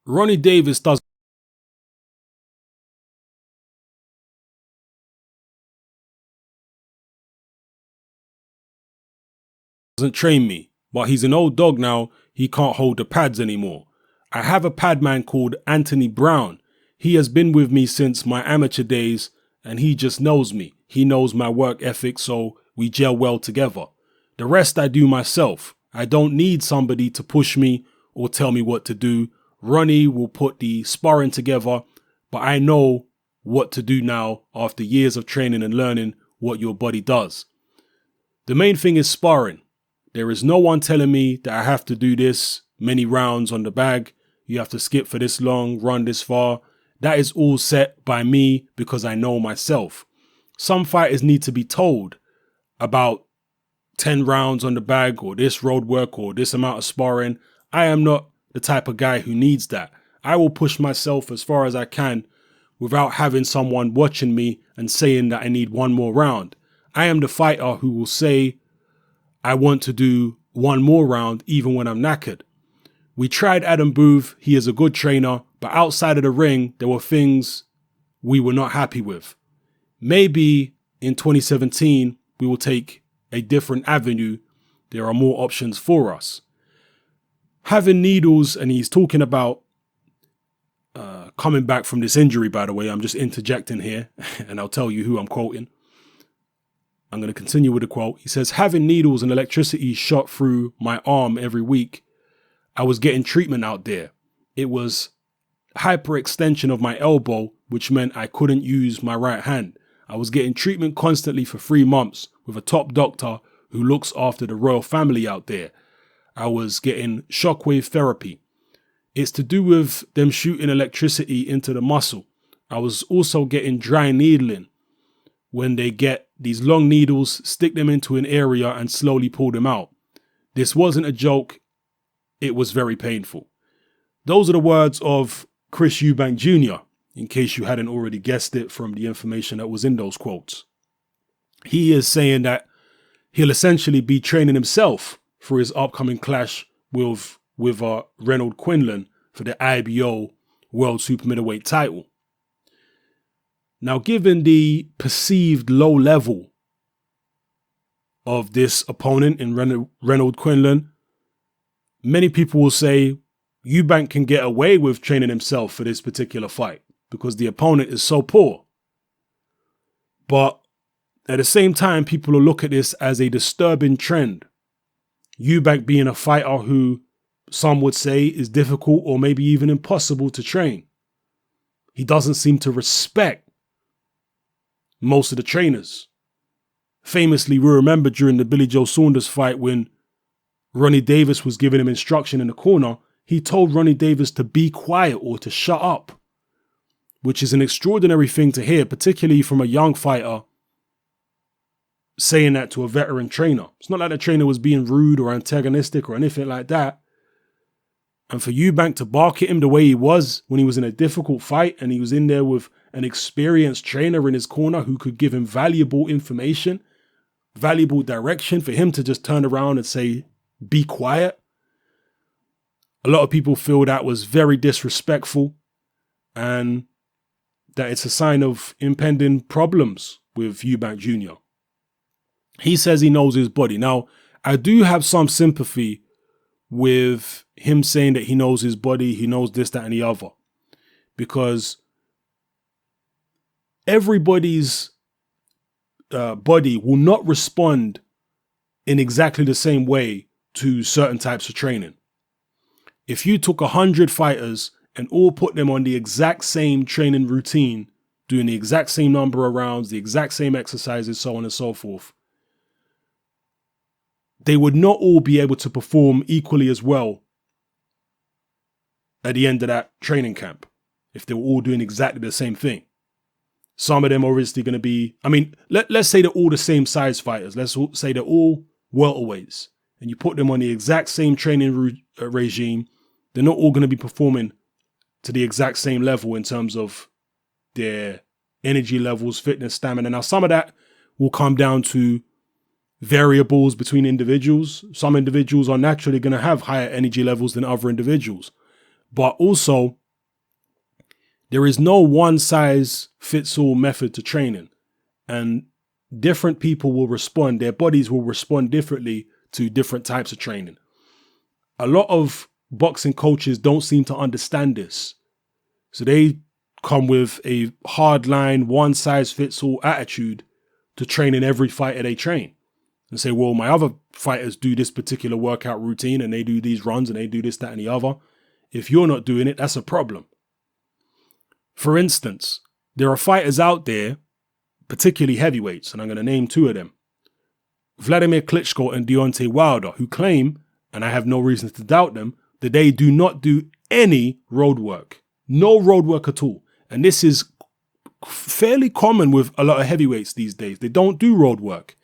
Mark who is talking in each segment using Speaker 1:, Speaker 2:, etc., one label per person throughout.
Speaker 1: Ronnie Davis doesn't train me, but he's an old dog now. He can't hold the pads anymore. I have a pad man called Anthony Brown. He has been with me since my amateur days, and he just knows me. He knows my work ethic, so we gel well together. The rest I do myself. I don't need somebody to push me or tell me what to do. Ronnie will put the sparring together, but I know what to do now after years of training and learning what your body does. The main thing is sparring. There is no one telling me that I have to do this many rounds on the bag. You have to skip for this long, run this far. That is all set by me because I know myself. Some fighters need to be told about 10 rounds on the bag or this road work or this amount of sparring. I am not the type of guy who needs that. I will push myself as far as I can without having someone watching me and saying that I need one more round. I am the fighter who will say, I want to do one more round even when I'm knackered. We tried Adam Booth. He is a good trainer, but outside of the ring, there were things we were not happy with. Maybe in 2017, we will take a different avenue. There are more options for us. Having needles, and he's talking about coming back from this injury, by the way. I'm just interjecting here, and I'll tell you who I'm quoting. I'm going to continue with the quote. He says, having needles and electricity shot through my arm every week, I was getting treatment out there. It was hyperextension of my elbow, which meant I couldn't use my right hand. I was getting treatment constantly for 3 months with a top doctor who looks after the royal family out there. I was getting shockwave therapy. It's to do with them shooting electricity into the muscle. I was also getting dry needling. When they get these long needles, stick them into an area and slowly pull them out. This wasn't a joke. It was very painful. Those are the words of Chris Eubank Jr., in case you hadn't already guessed it from the information that was in those quotes. He is saying that he'll essentially be training himself for his upcoming clash with Reynold Quinlan for the IBO World Super Middleweight title. Now, given the perceived low level of this opponent in Reynold Quinlan, many people will say Eubank can get away with training himself for this particular fight because the opponent is so poor. But at the same time, people will look at this as a disturbing trend. Eubank being a fighter who some would say is difficult or maybe even impossible to train. He doesn't seem to respect most of the trainers. Famously, we remember during the Billy Joe Saunders fight when Ronnie Davis was giving him instruction in the corner, he told Ronnie Davis to be quiet or to shut up, which is an extraordinary thing to hear, particularly from a young fighter saying that to a veteran trainer. It's not like the trainer was being rude or antagonistic or anything like that. And for Eubank to bark at him the way he was when he was in a difficult fight and he was in there with an experienced trainer in his corner who could give him valuable information, valuable direction, for him to just turn around and say, be quiet. A lot of people feel that was very disrespectful and that it's a sign of impending problems with Eubank Jr. He says he knows his body. Now, I do have some sympathy with him saying that he knows his body, he knows this, that, and the other. Because everybody's body will not respond in exactly the same way to certain types of training. If you took 100 fighters and all put them on the exact same training routine, doing the exact same number of rounds, the exact same exercises, so on and so forth, they would not all be able to perform equally as well at the end of that training camp if they were all doing exactly the same thing. Some of them are obviously going to be, let's say they're all the same size fighters. Let's say they're all welterweights and you put them on the exact same training regime. They're not all going to be performing to the exact same level in terms of their energy levels, fitness, stamina. Now, some of that will come down to variables between individuals. Some individuals are naturally going to have higher energy levels than other individuals. But also, There is no one size fits all method to training, and different people will respond. Their bodies will respond differently to different types of training. A lot of boxing coaches don't seem to understand this. So they come with a hard line, one size fits all attitude to training every fighter they train, and say, well, my other fighters do this particular workout routine and they do these runs and they do this, that, and the other. If you're not doing it, that's a problem. For instance, there are fighters out there, particularly heavyweights, and I'm going to name two of them, Vladimir Klitschko and Deontay Wilder, who claim, and I have no reason to doubt them, that they do not do any road work. No road work at all. And this is fairly common with a lot of heavyweights these days. They don't do road work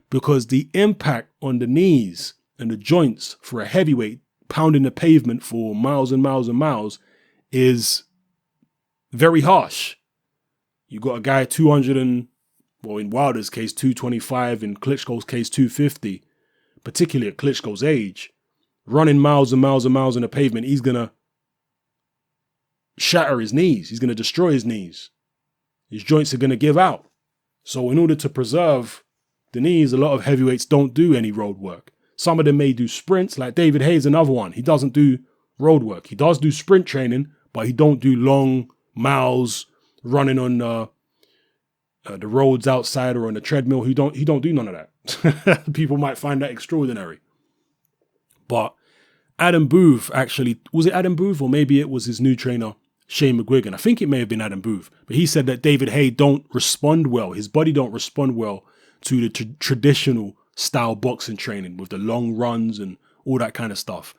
Speaker 1: because the impact on the knees and the joints for a heavyweight pounding the pavement for miles and miles and miles is very harsh. You got a guy 200 and, well, in Wilder's case, 225, in Klitschko's case, 250, particularly at Klitschko's age, running miles and miles and miles on the pavement. He's going to shatter his knees. He's going to destroy his knees. His joints are going to give out. So in order to preserve the knees, a lot of heavyweights don't do any road work. Some of them may do sprints, like David Hayes, another one. He doesn't do road work. He does do sprint training, but he don't do long miles running on the roads outside or on the treadmill. He don't do none of that. People might find that extraordinary. But Adam Booth, actually, was it Adam Booth or maybe it was his new trainer, Shane McGuigan? I think it may have been Adam Booth, but he said that David Haye don't respond well. His body don't respond well to the traditional style boxing training with the long runs and all that kind of stuff.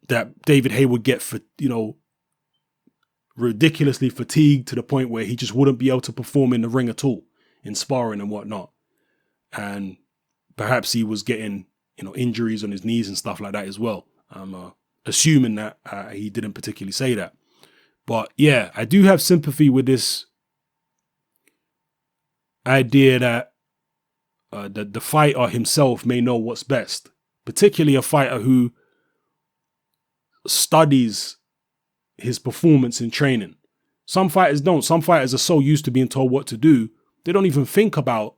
Speaker 1: That David Haye would get, ridiculously fatigued to the point where he just wouldn't be able to perform in the ring at all, in sparring and whatnot. And perhaps he was getting, injuries on his knees and stuff like that as well. I'm assuming that he didn't particularly say that. But yeah, I do have sympathy with this idea that the fighter himself may know what's best, particularly a fighter who studies his performance in training. Some fighters don't. Some fighters are so used to being told what to do, they don't even think about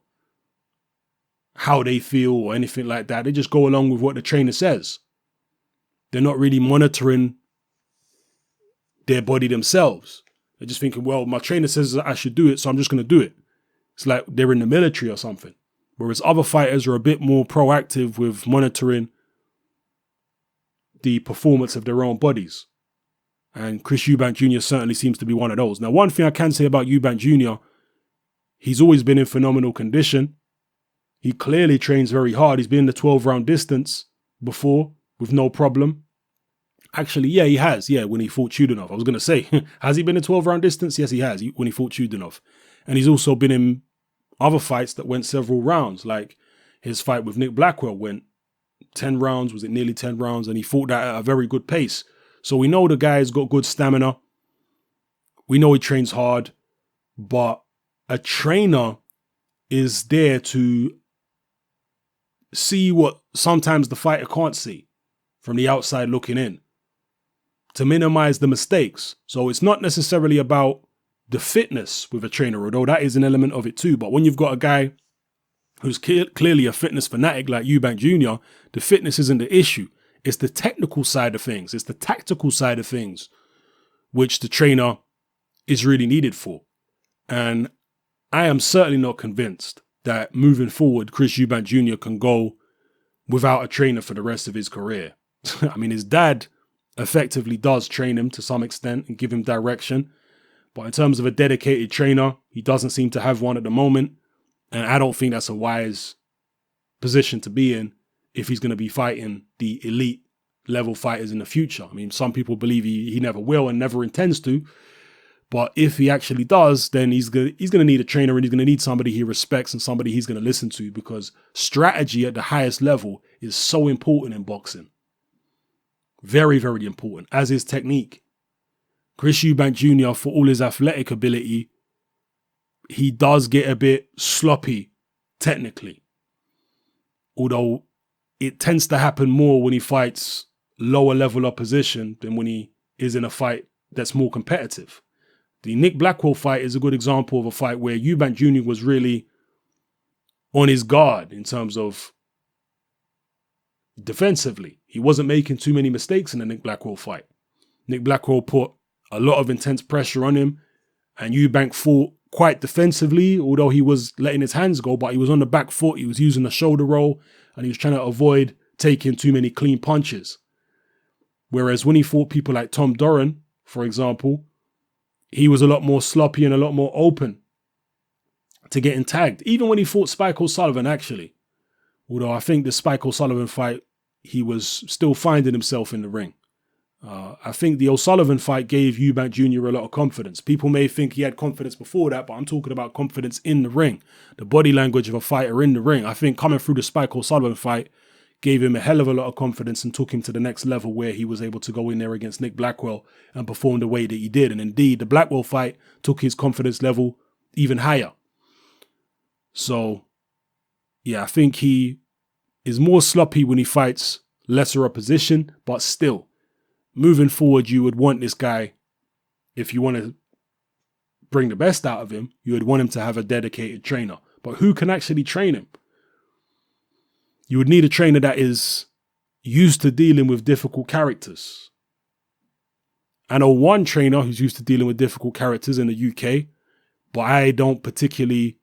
Speaker 1: how they feel or anything like that. They just go along with what the trainer says. They're not really monitoring their body themselves. They're just thinking, well, my trainer says that I should do it, so I'm just going to do it. It's like they're in the military or something. Whereas other fighters are a bit more proactive with monitoring the performance of their own bodies. And Chris Eubank Jr. certainly seems to be one of those. Now, one thing I can say about Eubank Jr., he's always been in phenomenal condition. He clearly trains very hard. He's been in the 12-round distance before with no problem. Actually, yeah, he has. Yeah, when he fought Chudinov. I was going to say, has he been in 12-round distance? Yes, he has, when he fought Chudinov. And he's also been in other fights that went several rounds, like his fight with Nick Blackwell went 10 rounds. Was it nearly 10 rounds? And he fought that at a very good pace. So we know the guy's got good stamina. We know he trains hard. But a trainer is there to see what sometimes the fighter can't see from the outside looking in, to minimize the mistakes. So it's not necessarily about the fitness with a trainer, although that is an element of it too. But when you've got a guy who's clearly a fitness fanatic like Eubank Jr., the fitness isn't the issue. It's the technical side of things. It's the tactical side of things, which the trainer is really needed for. And I am certainly not convinced that moving forward, Chris Eubank Jr. can go without a trainer for the rest of his career. I mean, his dad effectively does train him to some extent and give him direction. But in terms of a dedicated trainer, he doesn't seem to have one at the moment. And I don't think that's a wise position to be in if he's going to be fighting the elite level fighters in the future. I mean, some people believe he never will and never intends to. But if he actually does, then he's going to need a trainer, and he's going to need somebody he respects and somebody he's going to listen to, because strategy at the highest level is so important in boxing. Very, very important, as is technique. Chris Eubank Jr., for all his athletic ability, he does get a bit sloppy technically. Although it tends to happen more when he fights lower level opposition than when he is in a fight that's more competitive. The Nick Blackwell fight is a good example of a fight where Eubank Jr. was really on his guard in terms of defensively. He wasn't making too many mistakes in the Nick Blackwell fight. Nick Blackwell put a lot of intense pressure on him, and Eubank fought quite defensively, although he was letting his hands go, but he was on the back foot. He was using the shoulder roll, and he was trying to avoid taking too many clean punches. Whereas when he fought people like Tom Doran, for example, he was a lot more sloppy and a lot more open to getting tagged. Even when he fought Spike O'Sullivan, actually. Although I think the Spike O'Sullivan fight, he was still finding himself in the ring. I think the O'Sullivan fight gave Eubank Jr. a lot of confidence. People may think he had confidence before that, but I'm talking about confidence in the ring. The body language of a fighter in the ring. I think coming through the Spike O'Sullivan fight gave him a hell of a lot of confidence and took him to the next level where he was able to go in there against Nick Blackwell and perform the way that he did. And indeed, the Blackwell fight took his confidence level even higher. So, yeah, I think he is more sloppy when he fights lesser opposition, but still, moving forward, you would want this guy, if you want to bring the best out of him, you would want him to have a dedicated trainer. But who can actually train him? You would need a trainer that is used to dealing with difficult characters. I know one trainer who's used to dealing with difficult characters in the UK, but I don't particularly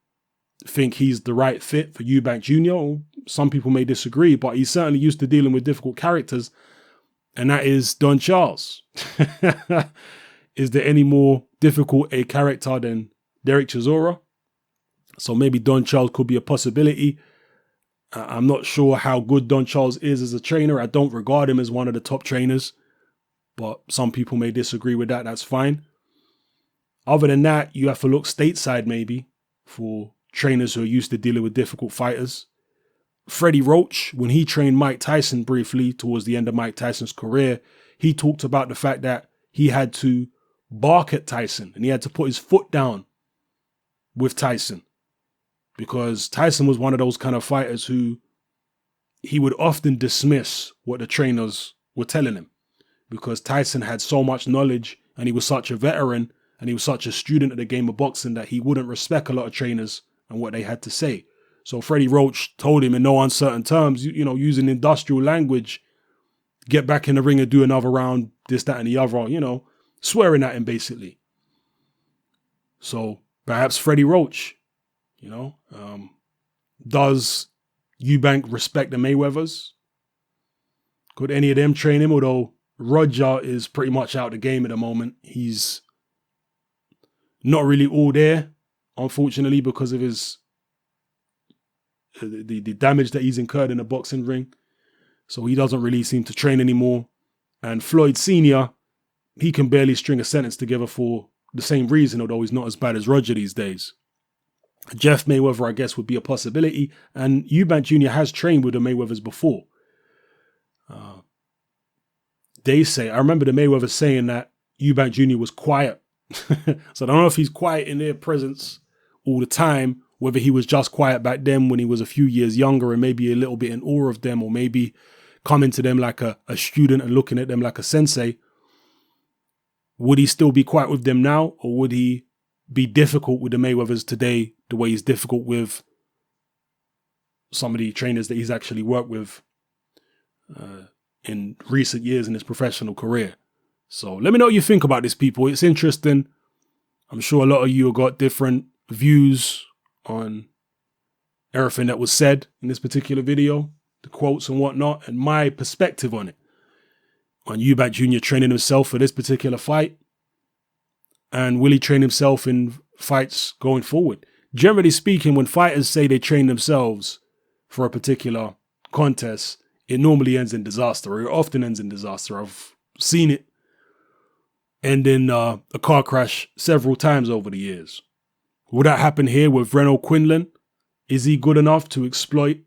Speaker 1: think he's the right fit for Eubank Jr. Some people may disagree, but he's certainly used to dealing with difficult characters, and that is Don Charles. Is there any more difficult a character than Derek Chisora? So maybe Don Charles could be a possibility. I'm not sure how good Don Charles is as a trainer. I don't regard him as one of the top trainers, but some people may disagree with that. That's fine. Other than that, you have to look stateside maybe for trainers who are used to dealing with difficult fighters. Freddie Roach, when he trained Mike Tyson briefly towards the end of Mike Tyson's career, he talked about the fact that he had to bark at Tyson and he had to put his foot down with Tyson, because Tyson was one of those kind of fighters who he would often dismiss what the trainers were telling him, because Tyson had so much knowledge and he was such a veteran and he was such a student of the game of boxing that he wouldn't respect a lot of trainers and what they had to say. So Freddie Roach told him in no uncertain terms, using industrial language, get back in the ring and do another round, this, that, and the other, swearing at him basically. So perhaps Freddie Roach, does Eubank respect the Mayweathers? Could any of them train him? Although Roger is pretty much out of the game at the moment. He's not really all there, unfortunately, because of his the damage that he's incurred in the boxing ring. So he doesn't really seem to train anymore. And Floyd Sr., he can barely string a sentence together for the same reason, although he's not as bad as Roger these days. Jeff Mayweather, I guess, would be a possibility. And Eubank Jr. has trained with the Mayweathers before. They say, I remember the Mayweathers saying that Eubank Jr. was quiet. So I don't know if he's quiet in their presence all the time, whether he was just quiet back then when he was a few years younger and maybe a little bit in awe of them, or maybe coming to them like a student and looking at them like a sensei. Would he still be quiet with them now, or would he be difficult with the Mayweathers today the way he's difficult with some of the trainers that he's actually worked with in recent years in his professional career? So let me know what you think about this, people. It's interesting. I'm sure a lot of you have got different views on everything that was said in this particular video, the quotes and whatnot, and my perspective on it. On Eubank Jr. training himself for this particular fight, and will he train himself in fights going forward? Generally speaking, when fighters say they train themselves for a particular contest, it normally ends in disaster, or it often ends in disaster. I've seen it end in a car crash several times over the years. Will that happen here with Reno Quinlan? Is he good enough to exploit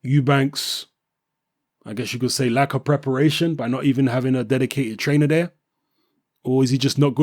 Speaker 1: Eubank's, I guess you could say, lack of preparation by not even having a dedicated trainer there? Or is he just not good?